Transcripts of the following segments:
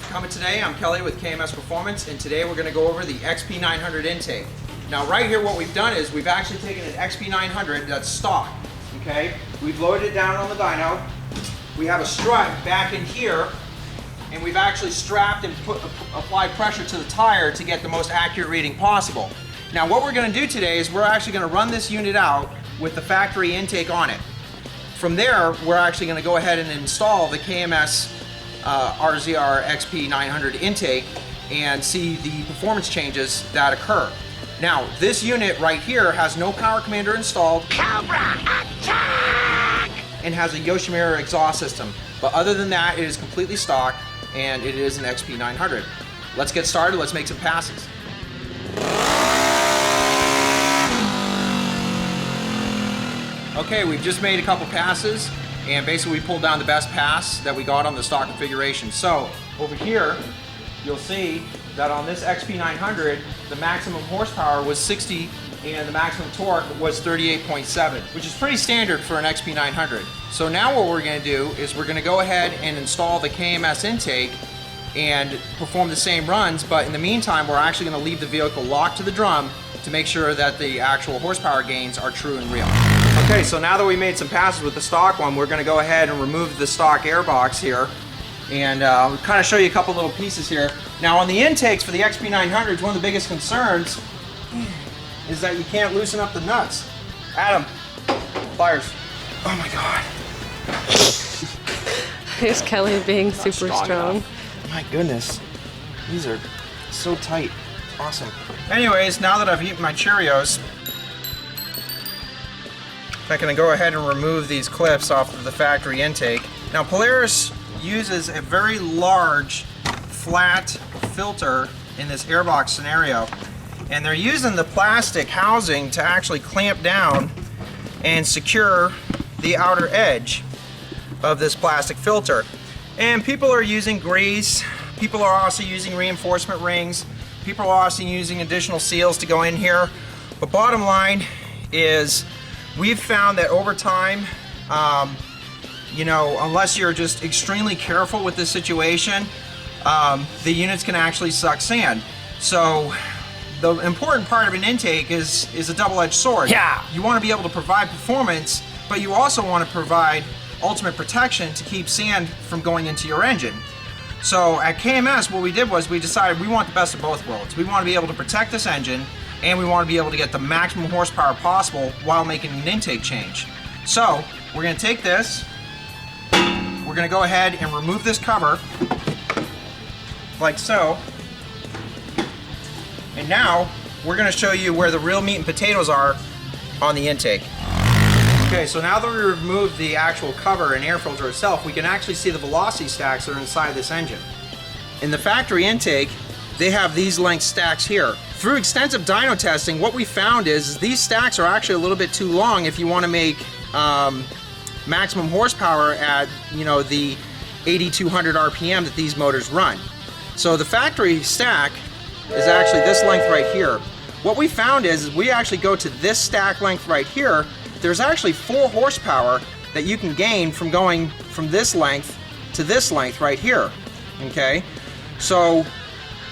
Coming today, I'm Kelly with KMS Performance, and today we're going to go over the XP900 intake. Now right here what we've done is we've actually taken an XP900 that's stock, okay? We've loaded it down on the dyno. We have a strut back in here, and we've actually strapped and applied pressure to the tire to get the most accurate reading possible. Now what we're going to do today is we're actually going to run this unit out with the factory intake on it. From there, we're actually going to go ahead and install the KMS RZR XP900 intake and see the performance changes that occur. Now, this unit right here has no power commander installed. Cobra attack! And has a Yoshimura exhaust system. But other than that, it is completely stock and it is an XP900. Let's get started, let's make some passes. Okay, we've just made a couple passes, and basically we pulled down the best pass that we got on the stock configuration. So over here, you'll see that on this XP900, the maximum horsepower was 60 and the maximum torque was 38.7, which is pretty standard for an XP900. So now what we're going to do is we're going to go ahead and install the KMS intake and perform the same runs, but in the meantime, we're actually going to leave the vehicle locked to the drum to make sure that the actual horsepower gains are true and real. Okay, so now that we made some passes with the stock one, we're going to go ahead and remove the stock air box here and kind of show you a couple little pieces here. Now on the intakes for the XP900s, one of the biggest concerns is that you can't loosen up the nuts. Adam, pliers. Oh my God. Here's Kelly being super strong. My goodness, these are so tight. Awesome. Anyways, now that I've eaten my Cheerios, I'm going to go ahead and remove these clips off of the factory intake. Now Polaris uses a very large flat filter in this airbox scenario, and they're using the plastic housing to actually clamp down and secure the outer edge of this plastic filter. And people are using grease, people are also using reinforcement rings, people are also using additional seals to go in here, but bottom line is we've found that over time, you know, unless you're just extremely careful with this situation, the units can actually suck sand. So the important part of an intake is a double-edged sword. Yeah. You want to be able to provide performance, but you also want to provide ultimate protection to keep sand from going into your engine. So at KMS, what we did was we decided we want the best of both worlds. We want to be able to protect this engine, and we want to be able to get the maximum horsepower possible while making an intake change. So we're going to take this, we're going to go ahead and remove this cover like so, and now we're going to show you where the real meat and potatoes are on the intake. Okay, so now that we removed the actual cover and air filter itself, we can actually see the velocity stacks that are inside this engine. In the factory intake, they have these length stacks here. Through extensive dyno testing, what we found is these stacks are actually a little bit too long if you want to make maximum horsepower at, you know, the 8200 RPM that these motors run. So the factory stack is actually this length right here. What we found is we actually go to this stack length right here. There's actually 4 horsepower that you can gain from going from this length to this length right here. Okay, so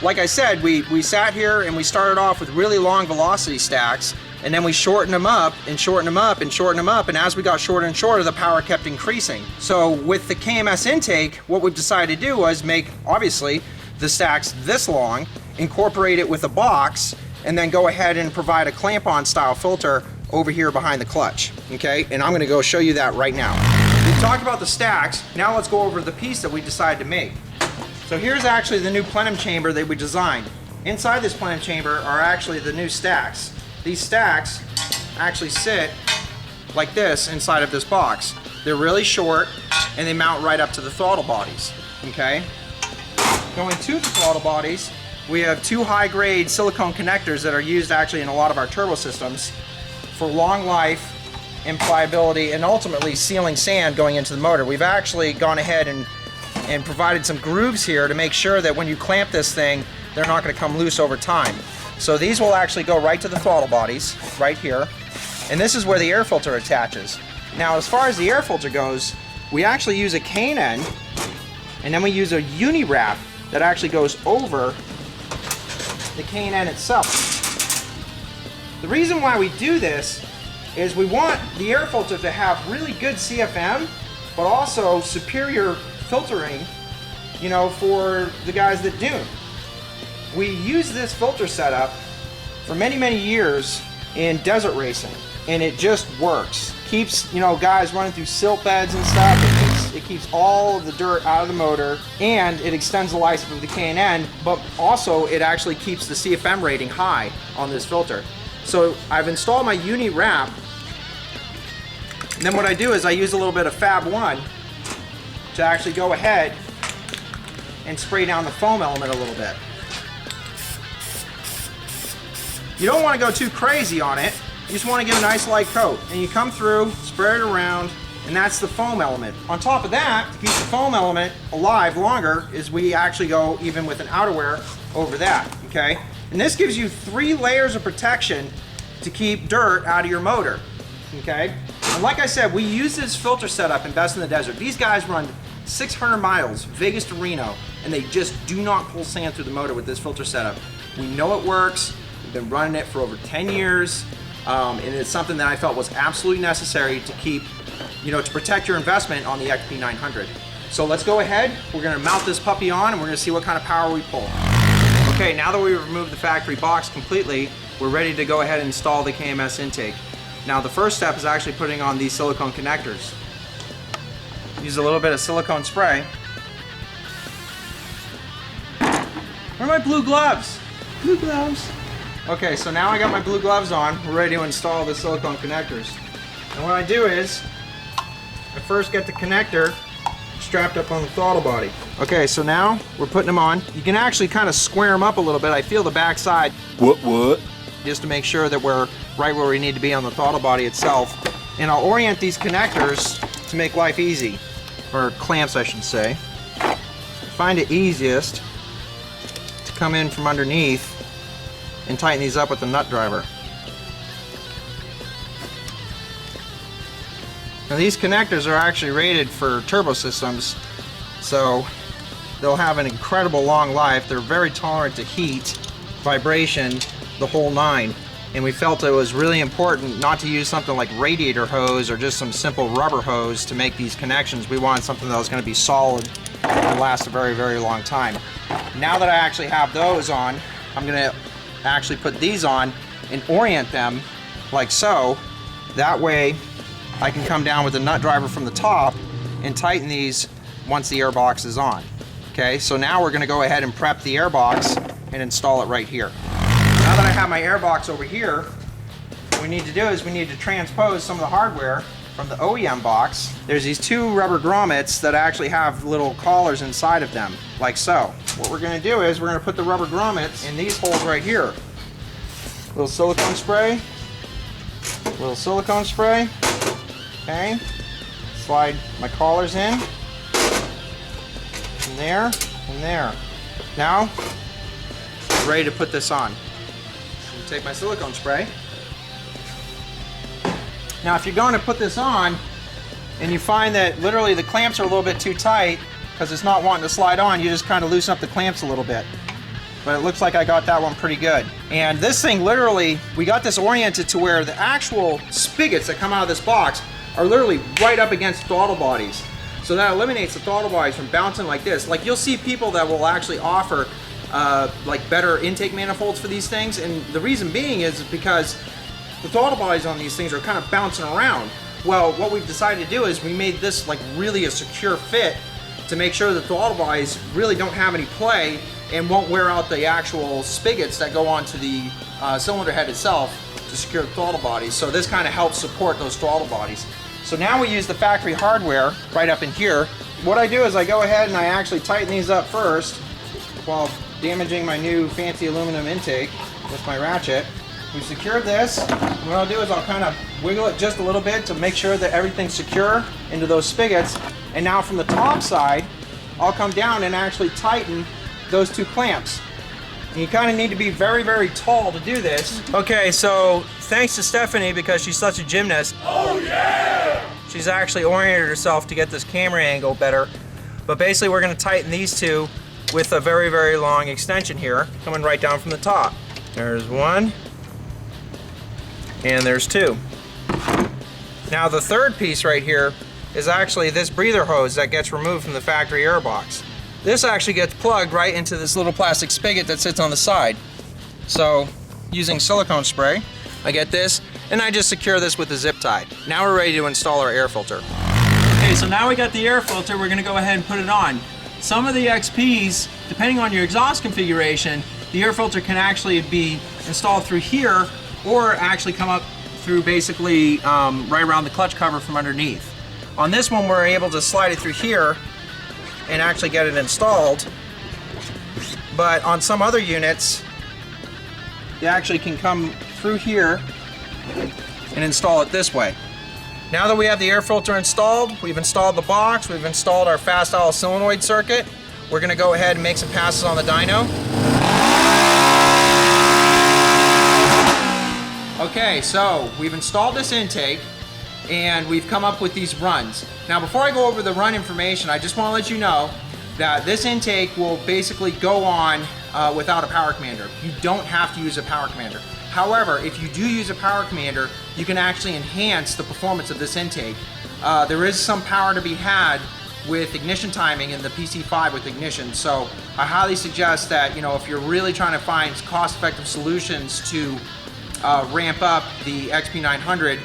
like I said, we sat here and we started off with really long velocity stacks, and then we shortened them up and shortened them up and shortened them up, and as we got shorter and shorter, the power kept increasing. So with the KMS intake, what we've decided to do was make, obviously, the stacks this long, incorporate it with a box, and then go ahead and provide a clamp-on style filter over here behind the clutch. Okay, and I'm going to go show you that right now. We've talked about the stacks, now let's go over the piece that we decided to make. So here's actually the new plenum chamber that we designed. Inside this plenum chamber are actually the new stacks. These stacks actually sit like this inside of this box. They're really short and they mount right up to the throttle bodies. Okay, going to the throttle bodies, we have 2 high-grade silicone connectors that are used actually in a lot of our turbo systems for long life and pliability, and ultimately sealing sand going into the motor. We've actually gone ahead and provided some grooves here to make sure that when you clamp this thing, they're not going to come loose over time. So these will actually go right to the throttle bodies, right here, and this is where the air filter attaches. Now as far as the air filter goes, we actually use a cane end, and then we use a uni wrap that actually goes over the K&N itself. The reason why we do this is we want the air filter to have really good CFM, but also superior filtering, you know, for the guys that do. We use this filter setup for many, many years in desert racing, and it just works. Keeps, you know, guys running through silt beds and stuff. It keeps all of the dirt out of the motor, and it extends the life of the K&N, but also it actually keeps the CFM rating high on this filter. So I've installed my uni wrap, and then what I do is I use a little bit of Fab 1 to actually go ahead and spray down the foam element a little bit. You don't want to go too crazy on it. You just want to give a nice light coat. And you come through, spray it around, and that's the foam element. On top of that, to keep the foam element alive longer, is we actually go even with an outerwear over that, okay? And this gives you 3 layers of protection to keep dirt out of your motor, okay? And like I said, we use this filter setup in Best in the Desert. These guys run 600 miles, Vegas to Reno, and they just do not pull sand through the motor with this filter setup. We know it works. We've been running it for over 10 years, and it's something that I felt was absolutely necessary to keep, you know, to protect your investment on the XP900. So let's go ahead. We're gonna mount this puppy on, and we're gonna see what kind of power we pull. Okay, now that we've removed the factory box completely, we're ready to go ahead and install the KMS intake. Now the first step is actually putting on these silicone connectors. Use a little bit of silicone spray. Where are my blue gloves? Blue gloves. Okay, so now I got my blue gloves on. We're ready to install the silicone connectors. And what I do is, I first get the connector strapped up on the throttle body. Okay, so now we're putting them on. You can actually kind of square them up a little bit. I feel the back side. What? Just to make sure that we're right where we need to be on the throttle body itself. And I'll orient these connectors to make life easy. Or clamps, I should say. I find it easiest to come in from underneath and tighten these up with the nut driver. Now these connectors are actually rated for turbo systems, so they'll have an incredible long life. They're very tolerant to heat, vibration, the whole nine. And we felt it was really important not to use something like radiator hose or just some simple rubber hose to make these connections. We wanted something that was going to be solid and last a very, very long time. Now that I actually have those on, I'm going to actually put these on and orient them like so. That way I can come down with the nut driver from the top and tighten these once the air box is on. Okay, so now we're going to go ahead and prep the air box and install it right here. Now that I have my air box over here, what we need to do is we need to transpose some of the hardware from the OEM box. There's these 2 rubber grommets that actually have little collars inside of them, like so. What we're going to do is we're going to put the rubber grommets in these holes right here. Little silicone spray, okay. Slide my collars in, and there, and there. Now, I'm ready to put this on. Take my silicone spray. Now if you're going to put this on and you find that literally the clamps are a little bit too tight because it's not wanting to slide on, you just kind of loosen up the clamps a little bit. But it looks like I got that one pretty good. And this thing literally, we got this oriented to where the actual spigots that come out of this box are literally right up against throttle bodies. So that eliminates the throttle bodies from bouncing like this. Like you'll see people that will actually offer like better intake manifolds for these things, and the reason being is because the throttle bodies on these things are kind of bouncing around. Well, what we've decided to do is we made this like really a secure fit to make sure the throttle bodies really don't have any play and won't wear out the actual spigots that go onto the cylinder head itself to secure the throttle bodies. So this kind of helps support those throttle bodies. So now we use the factory hardware right up in here. What I do is I go ahead and I actually tighten these up first while damaging my new fancy aluminum intake with my ratchet. We've secured this. What I'll do is I'll kind of wiggle it just a little bit to make sure that everything's secure into those spigots. And now from the top side, I'll come down and actually tighten those 2 clamps. And you kind of need to be very, very tall to do this. Okay, so thanks to Stephanie, because she's such a gymnast. Oh yeah! She's actually oriented herself to get this camera angle better. But basically we're going to tighten these 2 with a very, very long extension here coming right down from the top. There's one, and there's two. Now the third piece right here is actually this breather hose that gets removed from the factory air box. This actually gets plugged right into this little plastic spigot that sits on the side. So using silicone spray, I get this, and I just secure this with a zip tie. Now we're ready to install our air filter. Okay, so now we got the air filter, we're gonna go ahead and put it on. Some of the XPs, depending on your exhaust configuration, the air filter can actually be installed through here or actually come up through basically right around the clutch cover from underneath. On this one, we're able to slide it through here and actually get it installed. But on some other units, you actually can come through here and install it this way. Now that we have the air filter installed, we've installed the box, we've installed our fast dial solenoid circuit, we're gonna go ahead and make some passes on the dyno. Okay, so we've installed this intake and we've come up with these runs. Now before I go over the run information, I just wanna let you know that this intake will basically go on without a power commander. You don't have to use a power commander. However, if you do use a power commander, you can actually enhance the performance of this intake. There is some power to be had with ignition timing in the PC5 with ignition, so I highly suggest that, you know, if you're really trying to find cost-effective solutions to ramp up the XP900,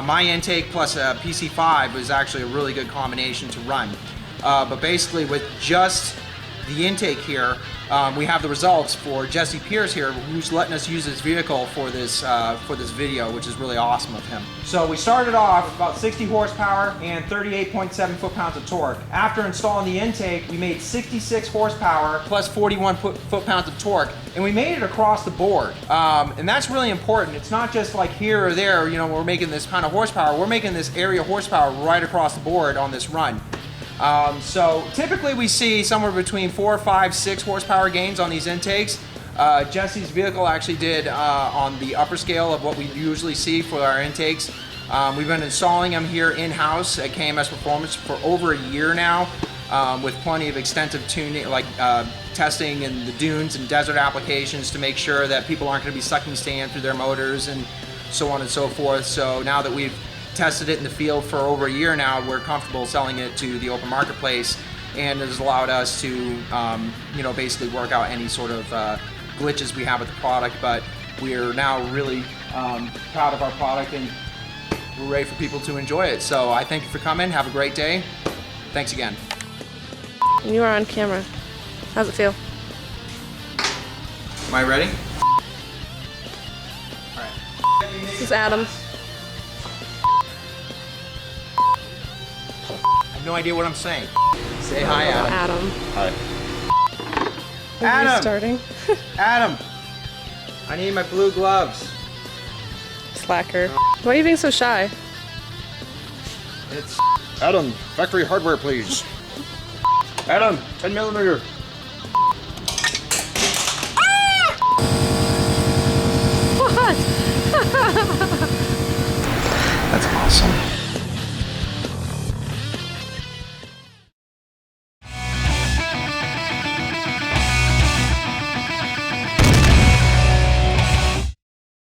my intake plus a PC5 is actually a really good combination to run. But basically with just the intake here, we have the results for Jesse Pierce here, who's letting us use his vehicle for this video, which is really awesome of him. So we started off about 60 horsepower and 38.7 foot-pounds of torque. After installing the intake, we made 66 horsepower plus 41 foot-pounds of torque, and we made it across the board. And that's really important. It's not just like here or there, you know, we're making this kind of horsepower. We're making this area horsepower right across the board on this run. So typically we see somewhere between 4, 5, 6 horsepower gains on these intakes. Jesse's vehicle actually did on the upper scale of what we usually see for our intakes. We've been installing them here in-house at KMS Performance for over a year now, with plenty of extensive tuning, like testing in the dunes and desert applications to make sure that people aren't going to be sucking sand through their motors and so on and so forth. So now that we've tested it in the field for over a year now, we're comfortable selling it to the open marketplace, and it has allowed us to you know, basically work out any sort of glitches we have with the product. But we're now really proud of our product and we're ready for people to enjoy it. So I thank you for coming. Have a great day. Thanks again. You are on camera. How's it feel? Am I ready? This is Adam. I have no idea what I'm saying. Say hi, Adam. Adam. Hi. Adam! Starting. Adam! I need my blue gloves. Slacker. Why are you being so shy? It's Adam, factory hardware, please. Adam, 10mm.